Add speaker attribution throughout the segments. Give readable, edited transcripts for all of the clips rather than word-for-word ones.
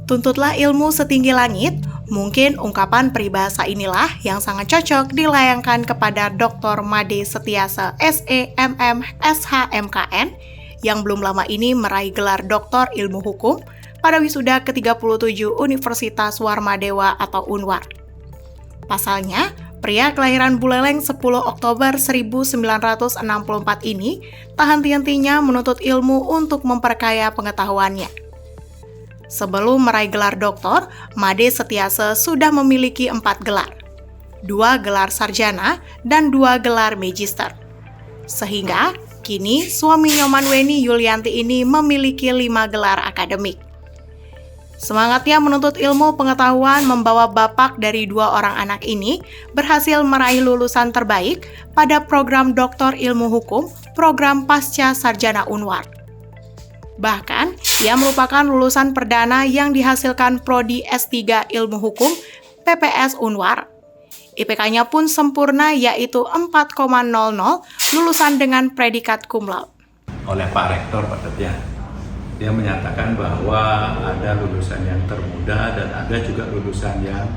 Speaker 1: Tuntutlah ilmu setinggi langit, mungkin ungkapan peribahasa inilah yang sangat cocok dilayangkan kepada Dr. Made Setiasa SEMM SHMKN yang belum lama ini meraih gelar Doktor Ilmu Hukum pada wisuda ke-37 Universitas Warmadewa atau UNWAR. Pasalnya, pria kelahiran Buleleng 10 Oktober 1964 ini tak henti-hentinya menuntut ilmu untuk memperkaya pengetahuannya. Sebelum meraih gelar doktor, Made Setiasa sudah memiliki 4 gelar, 2 gelar sarjana dan 2 gelar magister. Sehingga, kini suami Nyoman Weni Yulianti ini memiliki 5 gelar akademik. Semangatnya menuntut ilmu pengetahuan membawa bapak dari 2 orang anak ini berhasil meraih lulusan terbaik pada program Doktor Ilmu Hukum, program Pasca Sarjana UNWAR. Bahkan, ia merupakan lulusan perdana yang dihasilkan Prodi S3 Ilmu Hukum PPS UNWAR. IPK-nya pun sempurna yaitu 4,00, lulusan dengan predikat cum laude.
Speaker 2: Oleh Pak Rektor Pak Tetia, dia menyatakan bahwa ada lulusan yang termuda dan ada juga lulusan yang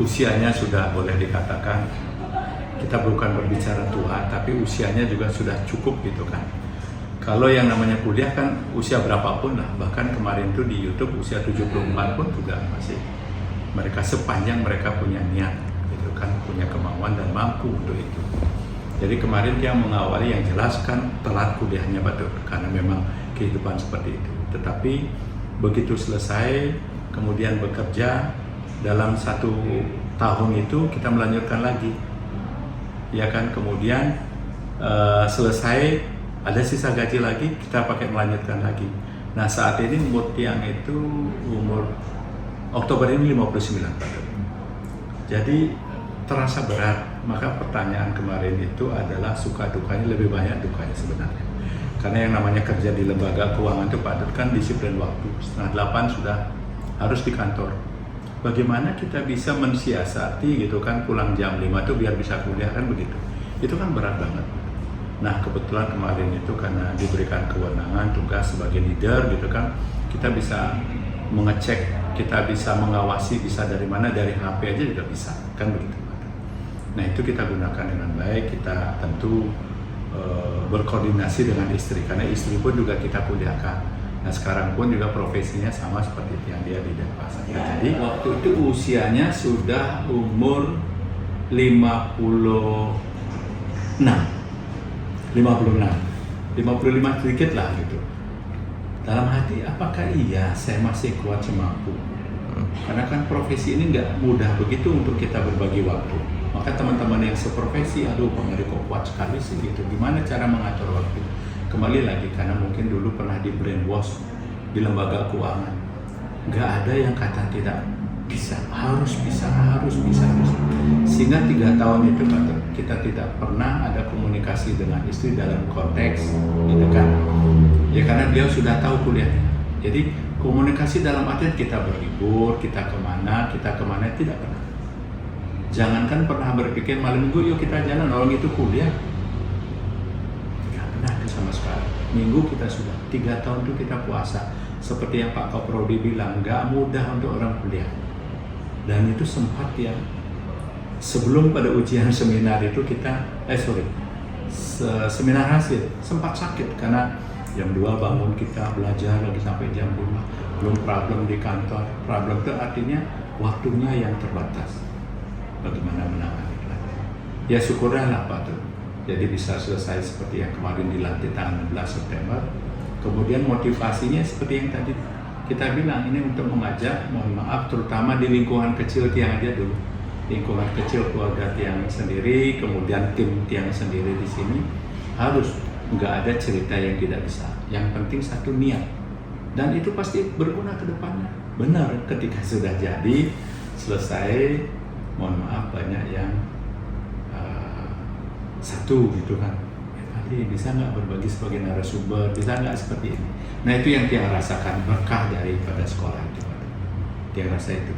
Speaker 2: usianya sudah boleh dikatakan, kita bukan berbicara tua, tapi usianya juga sudah cukup gitu kan. Kalau yang namanya kuliah kan usia berapapun lah, bahkan kemarin tuh di YouTube usia 74 pun juga masih mereka sepanjang mereka punya niat gitu kan, punya kemauan dan mampu untuk itu. Jadi kemarin dia mengawali yang jelas kan telat kuliahnya betul karena memang kehidupan seperti itu. Tetapi begitu selesai kemudian bekerja dalam 1 tahun itu kita melanjutkan lagi, ya kan, kemudian selesai ada sisa gaji lagi, kita pakai melanjutkan lagi. Nah saat ini umur tiang itu umur Oktober ini 59 Pak. Jadi terasa berat, maka pertanyaan kemarin itu adalah suka dukanya lebih banyak dukanya sebenarnya. Karena yang namanya kerja di lembaga keuangan itu Pak Dut kan disiplin waktu, 7:30 sudah harus di kantor. Bagaimana kita bisa mensiasati gitu kan pulang jam 5 itu biar bisa kuliah kan begitu. Itu kan berat banget. Nah kebetulan kemarin itu karena diberikan kewenangan tugas sebagai leader gitu kan, kita bisa mengecek, kita bisa mengawasi, bisa dari mana, dari HP aja juga bisa, kan begitu. Nah itu kita gunakan dengan baik, kita tentu berkoordinasi dengan istri, karena istri pun juga kita kuliahkan. Nah sekarang pun juga profesinya sama seperti yang dia di Denpasar. Nah, jadi waktu itu usianya sudah umur 55 sedikit lah gitu. Dalam hati apakah iya saya masih kuat semampu? Karena kan profesi ini nggak mudah begitu untuk kita berbagi waktu. Maka teman-teman yang seprofesi, aduh Bang Eri kok kuat sekali sih gitu. Gimana cara mengatur waktu? Kembali lagi karena mungkin dulu pernah di brainwash di lembaga keuangan. Nggak ada yang kata tidak bisa, harus bisa. Sehingga 3 tahun itu kita tidak pernah ada komunikasi dengan istri dalam konteks gitu kan. Ya karena dia sudah tahu kuliahnya. Jadi komunikasi dalam artian kita berlibur, kita kemana tidak pernah. Jangankan pernah berpikir malam minggu yuk kita jalan, orang itu kuliah. Tidak pernah itu sama sekali. Minggu kita sudah 3 tahun itu kita puasa. Seperti yang Pak Kaprodi bilang, nggak mudah untuk orang kuliah. Dan itu sempat ya, sebelum pada ujian seminar itu kita, seminar hasil, sempat sakit karena jam 2 bangun kita belajar lagi sampai jam 5, belum problem di kantor. Problem itu artinya waktunya yang terbatas. Bagaimana menangani itu? Ya syukurlah Pak tuh. Jadi bisa selesai seperti yang kemarin dilantik tanggal 16 September. Kemudian motivasinya seperti yang tadi kita bilang, ini untuk mengajak, mohon maaf, terutama di lingkungan kecil tiang aja dulu. Lingkungan kecil keluarga tiang sendiri, kemudian tim tiang sendiri di sini, harus nggak ada cerita yang tidak bisa. Yang penting satu niat. Dan itu pasti berguna ke depannya. Benar, ketika sudah jadi, selesai, mohon maaf banyak yang satu gitu kan. Bisa nggak berbagi sebagai narasumber, bisa nggak seperti ini. Nah itu yang dia rasakan berkah daripada sekolah itu. Dia rasa itu.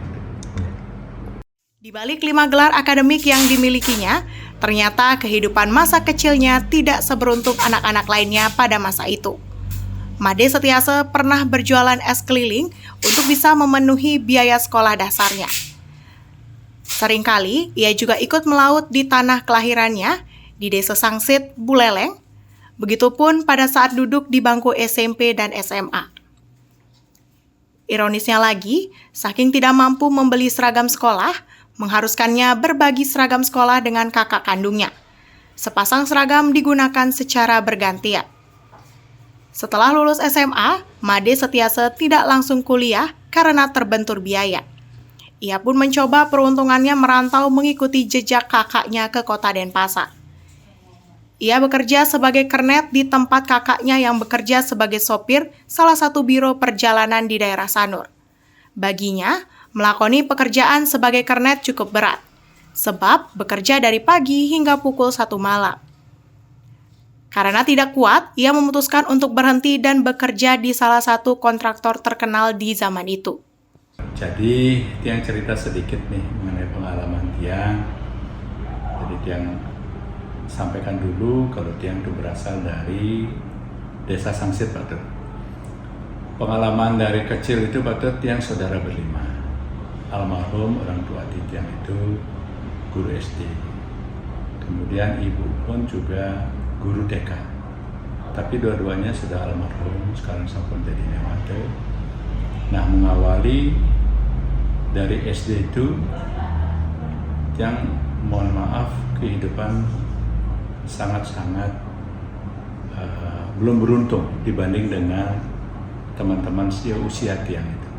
Speaker 1: Di balik 5 gelar akademik yang dimilikinya, ternyata kehidupan masa kecilnya tidak seberuntung anak-anak lainnya pada masa itu. Made Setiase pernah berjualan es keliling untuk bisa memenuhi biaya sekolah dasarnya. Seringkali ia juga ikut melaut di tanah kelahirannya di Desa Sangsit, Buleleng. Begitupun pada saat duduk di bangku SMP dan SMA. Ironisnya lagi, saking tidak mampu membeli seragam sekolah, mengharuskannya berbagi seragam sekolah dengan kakak kandungnya. Sepasang seragam digunakan secara bergantian. Setelah lulus SMA, Made Setiase tidak langsung kuliah karena terbentur biaya. Ia pun mencoba peruntungannya merantau mengikuti jejak kakaknya ke kota Denpasar. Ia bekerja sebagai kernet di tempat kakaknya yang bekerja sebagai sopir salah satu biro perjalanan di daerah Sanur. Baginya, melakoni pekerjaan sebagai kernet cukup berat, sebab bekerja dari pagi hingga pukul 1 malam. Karena tidak kuat, ia memutuskan untuk berhenti dan bekerja di salah satu kontraktor terkenal di zaman itu.
Speaker 2: Jadi, Tiang cerita sedikit nih mengenai pengalaman Tiang. Jadi Tiang sampaikan dulu kalau Tiang itu berasal dari Desa Sangsit, Pak Tut. Pengalaman dari kecil itu Pak Tut, Tiang saudara berlima. Almarhum orang tua Tiang itu guru SD. Kemudian ibu pun juga guru TK. Tapi dua-duanya sudah almarhum, sekarang sampun jadi newate. Nah, mengawali dari SD itu Tiang mohon maaf kehidupan sangat-sangat belum beruntung dibanding dengan teman-teman usia Tiang itu.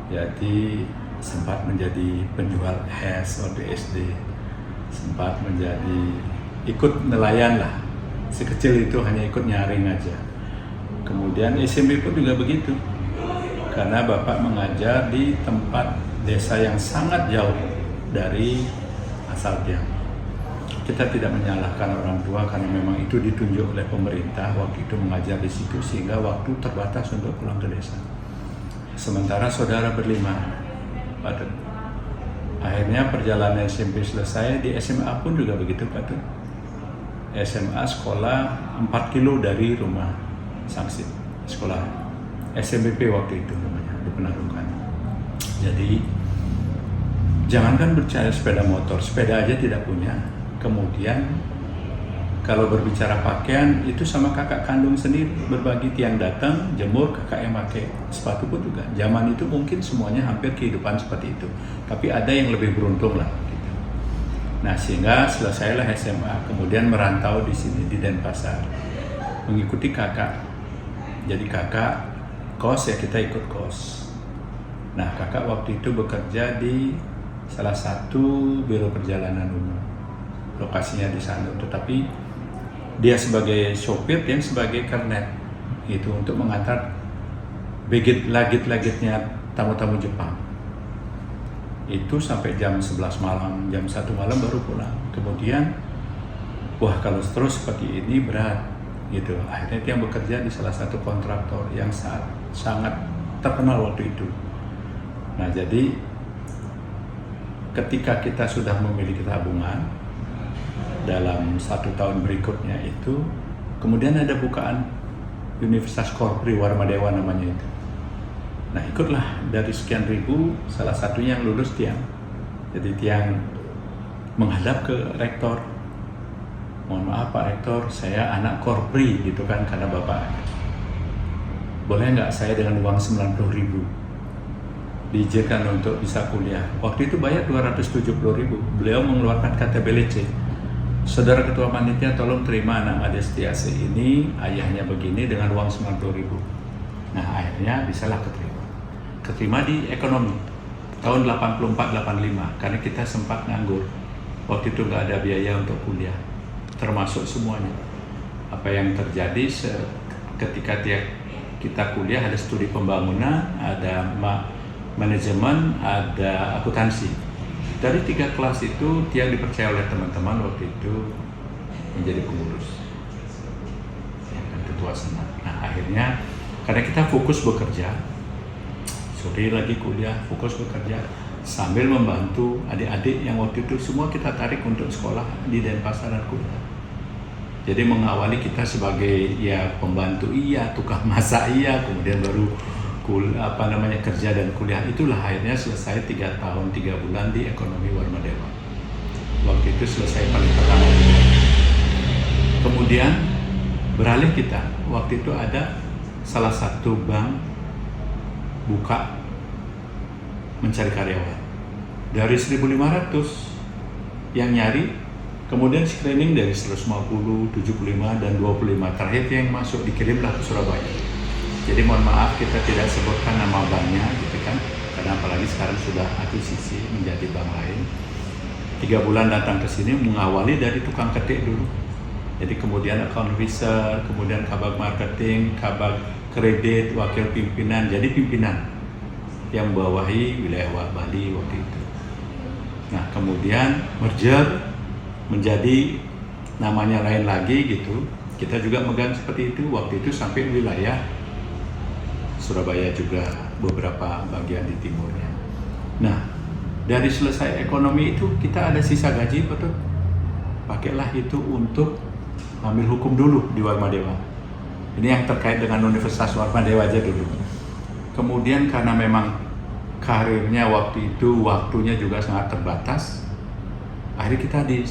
Speaker 2: Jadi sempat menjadi penjual es waktu SD, sempat menjadi ikut nelayan lah. Sekecil itu hanya ikut nyaring aja. Kemudian SMP pun juga begitu, karena bapak mengajar di tempat desa yang sangat jauh dari asal Tiang. Kita tidak menyalahkan orang tua karena memang itu ditunjuk oleh pemerintah waktu itu mengajar di situ sehingga waktu terbatas untuk pulang ke desa. Sementara saudara berlima, Pak Tut. Akhirnya perjalanan SMP selesai, di SMA pun juga begitu Pak Tut. SMA sekolah 4 kilo dari rumah Sangsit, sekolah SMBP waktu itu namanya, di Penarungan. Jadi jangankan berbicara sepeda motor, sepeda aja tidak punya. Kemudian kalau berbicara pakaian itu sama kakak kandung sendiri, berbagi. Tiang datang jemur, kakak yang pakai sepatu pun juga. Zaman itu mungkin semuanya hampir kehidupan seperti itu, tapi ada yang lebih beruntung lah gitu. Nah, sehingga selesailah SMA, kemudian merantau di sini di Denpasar mengikuti kakak. Jadi kakak kos, ya kita ikut kos. Nah, kakak waktu itu bekerja di salah satu biro perjalanan umum, lokasinya di sana, tetapi dia sebagai sopir, dia sebagai kernet itu untuk mengantar legit-legitnya tamu-tamu Jepang. Itu sampai jam 11 malam, jam 1 malam baru pulang. Kemudian, wah kalau terus seperti ini berat gitu. Akhirnya dia bekerja di salah satu kontraktor yang sangat terkenal waktu itu. Nah, jadi ketika kita sudah memiliki tabungan dalam 1 tahun berikutnya itu, kemudian ada bukaan Universitas Korpri Warmadewa namanya itu. Nah, ikutlah dari sekian ribu, salah satunya yang lulus Tiang. Jadi Tiang menghadap ke rektor. Mohon maaf Pak Rektor, saya anak Korpri gitu kan, karena Bapak. Boleh nggak saya dengan uang 90.000 diizinkan untuk bisa kuliah? Waktu itu bayar 270.000. Beliau mengeluarkan KTBLC. Saudara Ketua Panitia, tolong terima anak Made Setiase ini, ayahnya begini, dengan uang 90.000. Nah, akhirnya bisalah keterima di ekonomi tahun 84-85, karena kita sempat nganggur. Waktu itu nggak ada biaya untuk kuliah, termasuk semuanya. Apa yang terjadi ketika kita kuliah, ada studi pembangunan, ada manajemen, ada akuntansi. Dari 3 kelas itu, Tiang dipercaya oleh teman-teman waktu itu menjadi pengurus, ya, ketua senat. Nah, akhirnya karena kita fokus bekerja, sore lagi kuliah, fokus bekerja sambil membantu adik-adik yang waktu itu semua kita tarik untuk sekolah di Denpasar dan kuliah. Jadi mengawali kita sebagai ya pembantu iya, tukang masak iya, kemudian baru kerja dan kuliah, itulah akhirnya selesai 3 tahun 3 bulan di ekonomi Warmadewa. Waktu itu selesai paling pertama. Kemudian beralih kita, waktu itu ada salah satu bank buka mencari karyawan. Dari 1.500 yang nyari, kemudian screening dari 150, 75, dan 25. Terakhir yang masuk dikirimlah ke Surabaya. Jadi mohon maaf kita tidak sebutkan nama banknya gitu kan, karena apalagi sekarang sudah akuisisi menjadi bank lain. 3 bulan datang ke sini mengawali dari tukang ketik dulu. Jadi kemudian account officer, kemudian kabag marketing, kabag kredit, wakil pimpinan, jadi pimpinan yang membawahi wilayah Bali waktu itu. Nah kemudian merger menjadi namanya lain lagi gitu. Kita juga megang seperti itu waktu itu sampai wilayah Surabaya juga beberapa bagian di timurnya. Nah, dari selesai ekonomi itu kita ada sisa gaji, betul. Pakailah itu untuk ambil hukum dulu di Warmadewa. Ini yang terkait dengan Universitas Warmadewa aja dulu. Kemudian karena memang karirnya waktu itu waktunya juga sangat terbatas, akhirnya kita di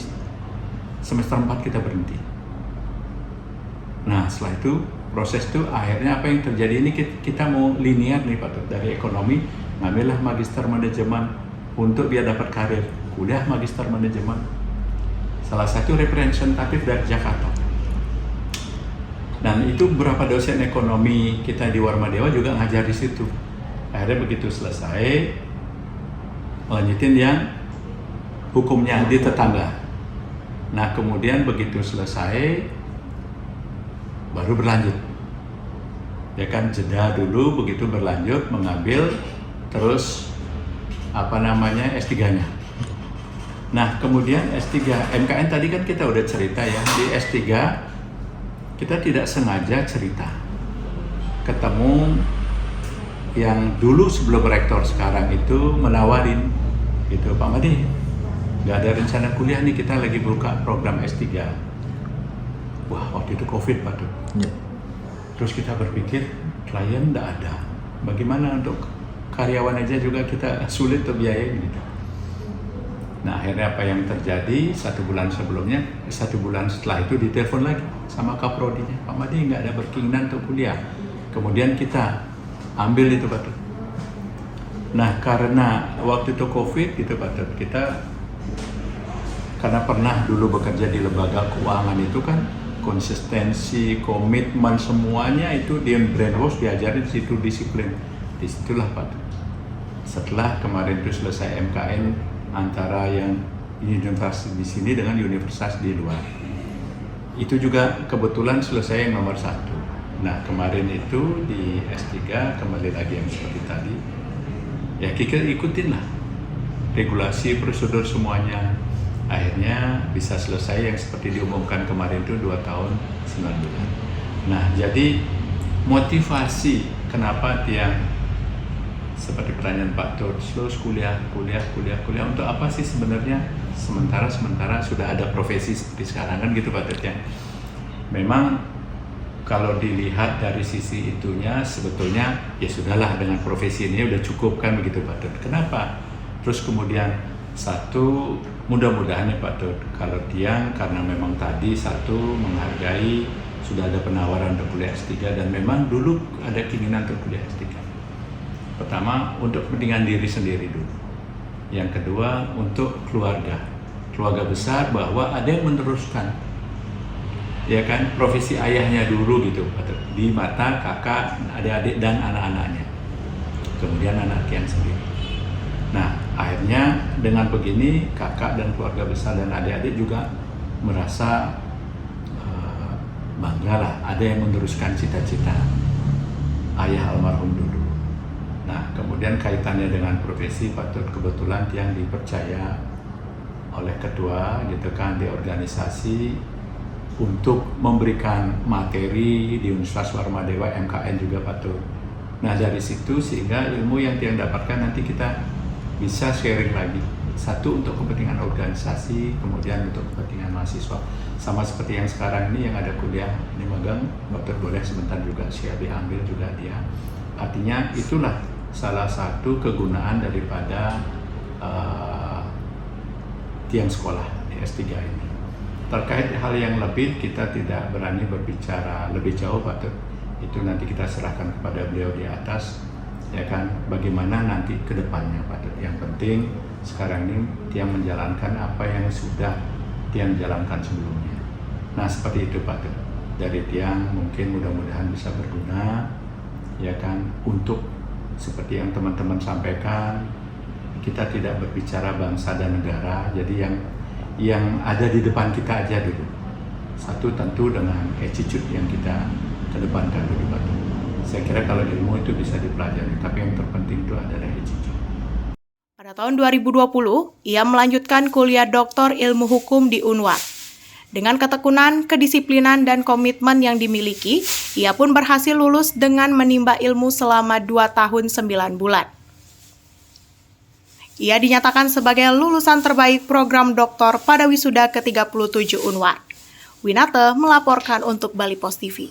Speaker 2: semester 4 kita berhenti. Nah setelah itu proses itu akhirnya apa yang terjadi ini kita mau linear nih Pak, dari ekonomi ngambillah magister manajemen untuk biar dapat karir, kuliah magister manajemen, salah satu representatif dari Jakarta. Dan itu beberapa dosen ekonomi kita di Warmadewa juga ngajar di situ. Akhirnya begitu selesai, lanjutin yang hukumnya di tetangga. Nah kemudian begitu selesai baru berlanjut, ya kan, jeda dulu, begitu berlanjut mengambil terus S3-nya. Nah kemudian S3 MKN tadi kan kita udah cerita ya, di S3 kita tidak sengaja cerita ketemu yang dulu sebelum rektor sekarang itu menawarin gitu, Pak Made, nggak ada rencana kuliah nih, kita lagi buka program S3. Wah waktu itu COVID Pak tuh. Ya. Terus kita berpikir klien nggak ada, bagaimana untuk karyawan aja juga kita sulit untuk biayain gitu. Nah akhirnya apa yang terjadi, 1 bulan sebelumnya, 1 bulan setelah itu ditelepon lagi sama kaprodinya, Pak Made nggak ada berkeinginan untuk kuliah. Kemudian kita ambil itu Pak. Nah karena waktu itu COVID gitu Pak, kita karena pernah dulu bekerja di lembaga keuangan itu kan, konsistensi, komitmen semuanya itu di brainwash, diajarin di situ disiplin. Disitulah Pak. Setelah kemarin itu selesai MKN antara yang universitas di sini dengan universitas di luar, itu juga kebetulan selesai yang nomor 1. Nah kemarin itu di S3 kembali lagi yang seperti tadi, ya kita ikutin lah regulasi, prosedur semuanya. Akhirnya bisa selesai yang seperti diumumkan kemarin itu 2 tahun 9 bulan. Nah jadi motivasi kenapa Tiang, seperti pertanyaan Pak Tur, terus kuliah untuk apa sih sebenarnya, sementara sudah ada profesi seperti sekarang kan gitu Pak Tur ya. Memang kalau dilihat dari sisi itunya sebetulnya ya sudahlah, dengan profesi ini udah cukup kan begitu Pak Tur. Kenapa? Terus kemudian satu, mudah-mudahan ya Pak Tur, kalau Tiang karena memang tadi satu menghargai sudah ada penawaran untuk kuliah S3 dan memang dulu ada keinginan untuk kuliah S3. Pertama untuk kepentingan diri sendiri dulu. Yang kedua untuk keluarga besar, bahwa ada yang meneruskan, ya kan, profesi ayahnya dulu gitu Pak Tur, di mata kakak, adik-adik dan anak-anaknya. Kemudian anak Tiang sendiri. Nah, akhirnya dengan begini kakak dan keluarga besar dan adik-adik juga merasa bangga lah, ada yang meneruskan cita-cita ayah almarhum dulu. Nah, kemudian kaitannya dengan profesi Pak Tur, kebetulan Tiang dipercaya oleh ketua gitu kan di organisasi untuk memberikan materi di Universitas Warmadewa, MKN juga Pak Tur. Nah, dari situ sehingga ilmu yang Tiang dapatkan nanti kita bisa sharing lagi Satu untuk kepentingan organisasi, kemudian untuk kepentingan mahasiswa. Sama seperti yang sekarang ini yang ada kuliah ini magang, dokter boleh sebentar juga siap diambil juga dia. Artinya itulah salah satu kegunaan daripada tiang sekolah di S3 ini. Terkait hal yang lebih, kita tidak berani berbicara lebih jauh, Pak Tut. Itu nanti kita serahkan kepada beliau di atas, ya kan, bagaimana nanti ke depannya, Pak Tut. Yang penting sekarang ini Tiang menjalankan apa yang sudah Tiang jalankan sebelumnya. Nah, seperti itu, Pak Tut. Dari Tiang mungkin mudah-mudahan bisa berguna, ya kan, untuk seperti yang teman-teman sampaikan, kita tidak berbicara bangsa dan negara, jadi yang ada di depan kita aja dulu. Satu tentu dengan attitude yang kita kedepankan dulu, Pak. Saya kira kalau ilmu itu bisa dipelajari, tapi yang terpenting itu adalah attitude.
Speaker 1: Pada tahun 2020, ia melanjutkan kuliah doktor ilmu hukum di Unwar. Dengan ketekunan, kedisiplinan, dan komitmen yang dimiliki, ia pun berhasil lulus dengan menimba ilmu selama 2 tahun 9 bulan. Ia dinyatakan sebagai lulusan terbaik program doktor pada wisuda ke-37 Unwar. Winate melaporkan untuk Bali Pos TV.